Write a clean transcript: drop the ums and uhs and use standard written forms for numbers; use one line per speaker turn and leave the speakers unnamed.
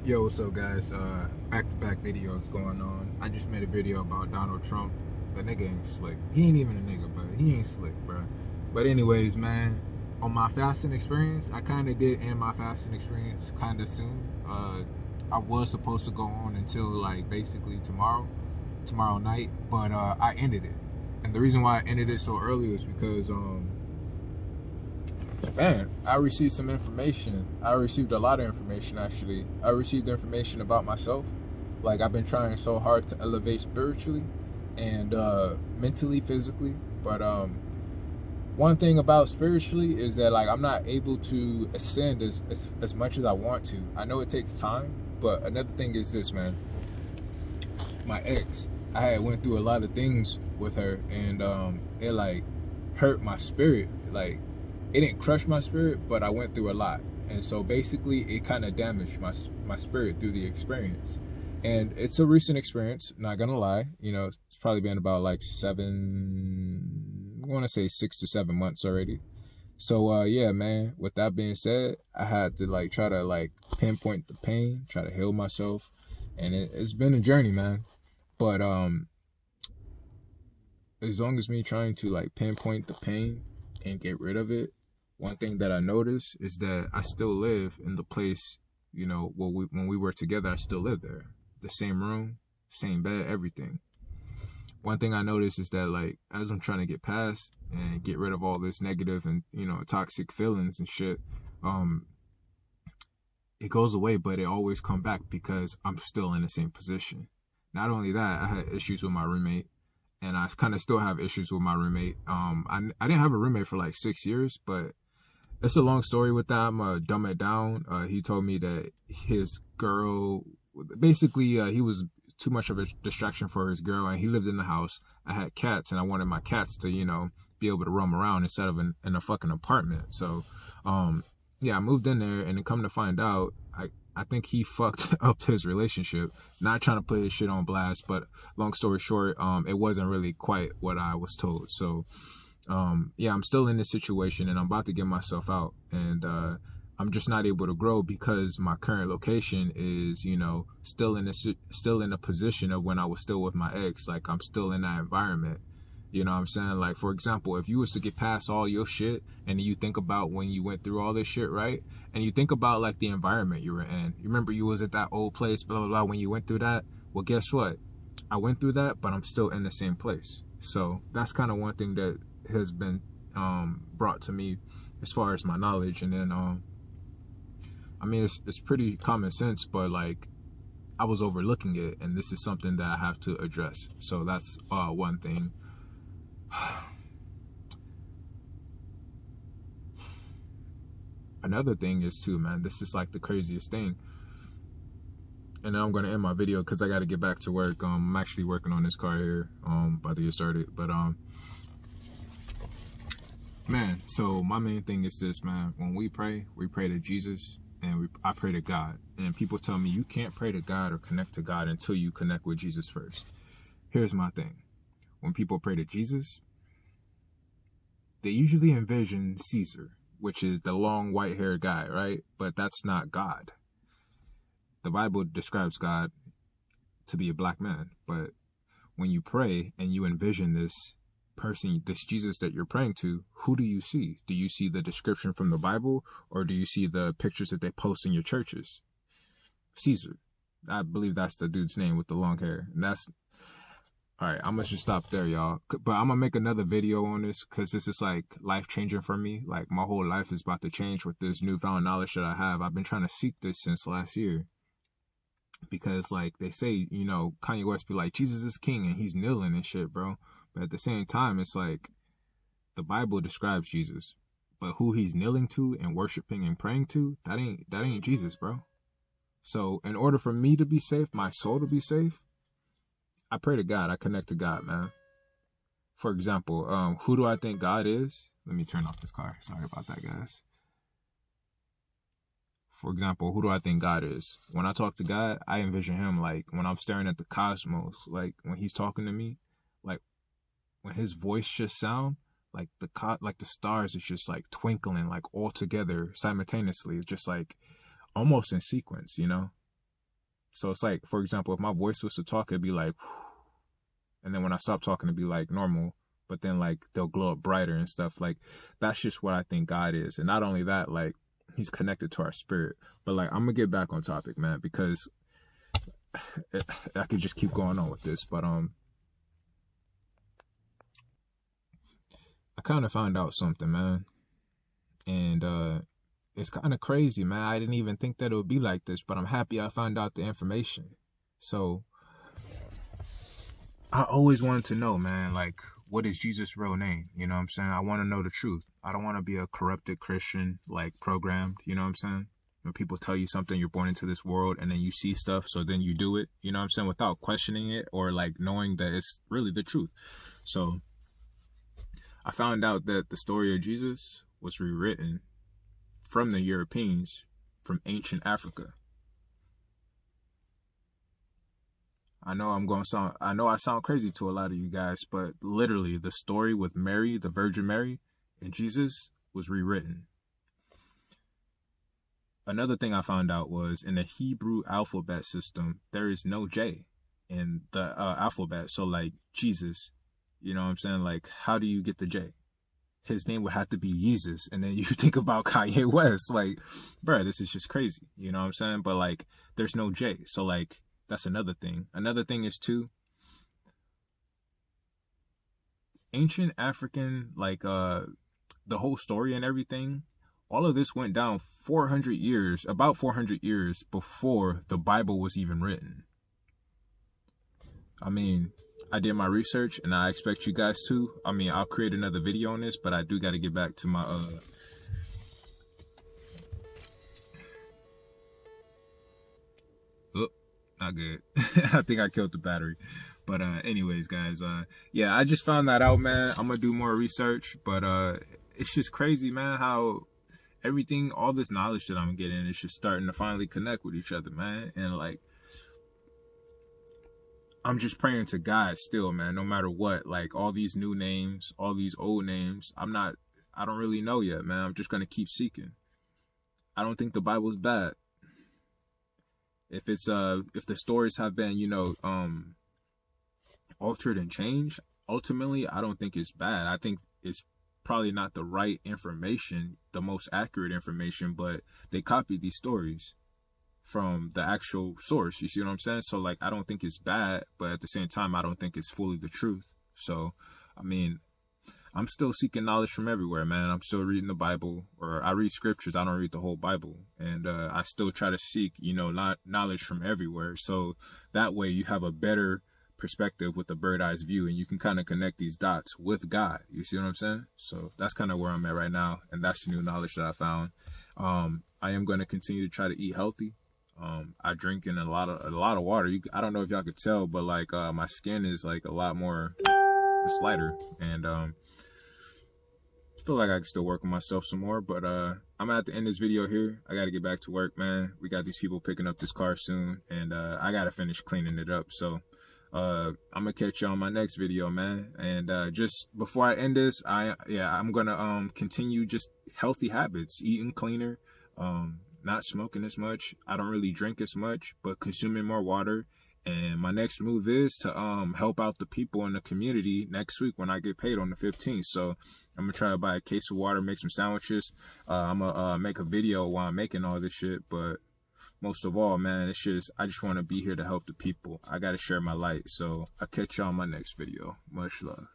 Yo, what's up, guys? Back-to-back videos going on. I just made a video about Donald Trump. The nigga ain't slick. He ain't even a nigga, but he ain't slick, bro. But anyways, man, on my fasting experience, I kind of did end my fasting experience kind of soon. I was supposed to go on until like basically tomorrow night, but I ended it. And the reason why I ended it so early is because man, I received some information. I received a lot of information, actually. I received information about myself. Like, I've been trying so hard to elevate spiritually and mentally, physically. But one thing about spiritually is that, like, I'm not able to ascend as much as I want to. I know it takes time, but another thing is this, man. My ex, I had went through a lot of things with her, and it, like, hurt my spirit. Like, it didn't crush my spirit, but I went through a lot. And so basically it kind of damaged my spirit through the experience. And it's a recent experience, not gonna lie. You know, it's probably been about like I want to say 6 to 7 months already. So yeah, man, with that being said, I had to like try to like pinpoint the pain, try to heal myself. And it's been a journey, man. But as long as me trying to like pinpoint the pain and get rid of it, one thing that I noticed is that I still live in the place, you know, when we were together, I still live there. The same room, same bed, everything. One thing I noticed is that, like, as I'm trying to get past and get rid of all this negative and, you know, toxic feelings and shit, it goes away, but it always come back because I'm still in the same position. Not only that, I had issues with my roommate, and I kind of still have issues with my roommate. I didn't have a roommate for like 6 years, but it's a long story with that. I'm gonna dumb it down. He told me that his girl, basically, he was too much of a distraction for his girl, and he lived in the house. I had cats, and I wanted my cats to, you know, be able to roam around instead of in a fucking apartment. So, yeah, I moved in there, and then come to find out, I think he fucked up his relationship. Not trying to put his shit on blast, but long story short, it wasn't really quite what I was told. So, yeah, I'm still in this situation, and I'm about to get myself out, and I'm just not able to grow because my current location is, you know, still in a position of when I was still with my ex. Like, I'm still in that environment. You know what I'm saying? Like, for example, if you was to get past all your shit and you think about when you went through all this shit, right? And you think about like the environment you were in. You remember you was at that old place, blah, blah, blah, when you went through that? Well, guess what? I went through that, but I'm still in the same place. So that's kind of one thing that has been brought to me as far as my knowledge. And then, I mean, it's pretty common sense, but like I was overlooking it, and this is something that I have to address. So that's one thing. Another thing is too, man, this is like the craziest thing. And then I'm gonna end my video because I gotta get back to work. I'm actually working on this car here. About to get started. But man, so my main thing is this, man. When we pray to Jesus, and I pray to God. And people tell me you can't pray to God or connect to God until you connect with Jesus first. Here's my thing. When people pray to Jesus, they usually envision Caesar, which is the long white-haired guy, right? But that's not God. The Bible describes God to be a black man. But when you pray and you envision this person, this Jesus that you're praying to, who do you see? Do you see the description from the Bible, or do you see the pictures that they post in your churches? Caesar. I believe that's the dude's name with the long hair. And that's all right. I'm gonna just stop there, y'all. But I'm gonna make another video on this because this is like life changing for me. Like, my whole life is about to change with this newfound knowledge that I have. I've been trying to seek this since last year. Because like they say, you know, Kanye West be like, Jesus is king and he's kneeling and shit, bro. But at the same time, it's like the Bible describes Jesus, but who he's kneeling to and worshiping and praying to, that ain't Jesus, bro. So in order for me to be safe, my soul to be safe, I pray to God. I connect to God, man. For example, who do I think God is? Let me turn off this car. Sorry about that, guys. For example, who do I think God is? When I talk to God, I envision him like when I'm staring at the cosmos, like when he's talking to me, like when his voice just sound, like the stars is just like twinkling like all together simultaneously. It's just like almost in sequence, you know? So it's like, for example, if my voice was to talk, it'd be like, and then when I stop talking, it'd be like normal. But then like they'll glow up brighter and stuff. Like that's just what I think God is. And not only that, like he's connected to our spirit. But like I'm gonna get back on topic, man, because I could just keep going on with this. But I kind of found out something, man. And it's kind of crazy, man. I didn't even think that it would be like this, but I'm happy I found out the information. So I always wanted to know, man, like, what is Jesus' real name? You know what I'm saying? I want to know the truth. I don't want to be a corrupted Christian, like programmed. You know what I'm saying? When people tell you something, you're born into this world and then you see stuff, so then you do it. You know what I'm saying? Without questioning it or like knowing that it's really the truth. So I found out that the story of Jesus was rewritten from the Europeans from ancient Africa. I know I sound crazy to a lot of you guys, but literally the story with Mary, the Virgin Mary, and Jesus was rewritten. Another thing I found out was in the Hebrew alphabet system, there is no J in the alphabet. So like Jesus, you know what I'm saying? Like, how do you get the J? His name would have to be Yeezus. And then you think about Kanye West, like, bruh, this is just crazy. You know what I'm saying? But like, there's no J. So like, that's another thing. Another thing is too, ancient African, like the whole story and everything, all of this went down 400 years, about 400 years before the Bible was even written. I mean, I did my research and I expect you guys to. I mean, I'll create another video on this, but I do got to get back to my oh, not good. I think I killed the battery. But anyways, guys, yeah, I just found that out, man. I'm gonna do more research, but it's just crazy, man, how everything, all this knowledge that I'm getting is just starting to finally connect with each other, man. And like, I'm just praying to God still, man, no matter what. Like all these new names, all these old names, I don't really know yet, man. I'm just gonna keep seeking. I don't think the Bible's bad. If the stories have been, you know, altered and changed, ultimately I don't think it's bad. I think it's probably not the right information, the most accurate information, but they copied these stories from the actual source. You see what I'm saying? So like, I don't think it's bad, but at the same time, I don't think it's fully the truth. So, I mean, I'm still seeking knowledge from everywhere, man. I'm still reading the Bible, or I read scriptures. I don't read the whole Bible. And I still try to seek, you know, knowledge from everywhere. So that way you have a better perspective with a bird eyes view, and you can kind of connect these dots with God. You see what I'm saying? So that's kind of where I'm at right now. And that's the new knowledge that I found. I am going to continue to try to eat healthy. I drink in a lot of water. I don't know if y'all could tell, but like my skin is like a lot more, it's lighter, and I feel like I can still work on myself some more. But I'm gonna have to end this video here. I gotta get back to work, man. We got these people picking up this car soon, and I gotta finish cleaning it up. So I'm gonna catch you on my next video, man. And just before I end this, I'm gonna continue just healthy habits, eating cleaner, not smoking as much. I don't really drink as much, but consuming more water. And my next move is to help out the people in the community next week when I get paid on the 15th. So I'm gonna try to buy a case of water, make some sandwiches. I'm gonna make a video while I'm making all this shit. But most of all, man, I just want to be here to help the people. I gotta share my light. So I'll catch y'all on my next video. Much love.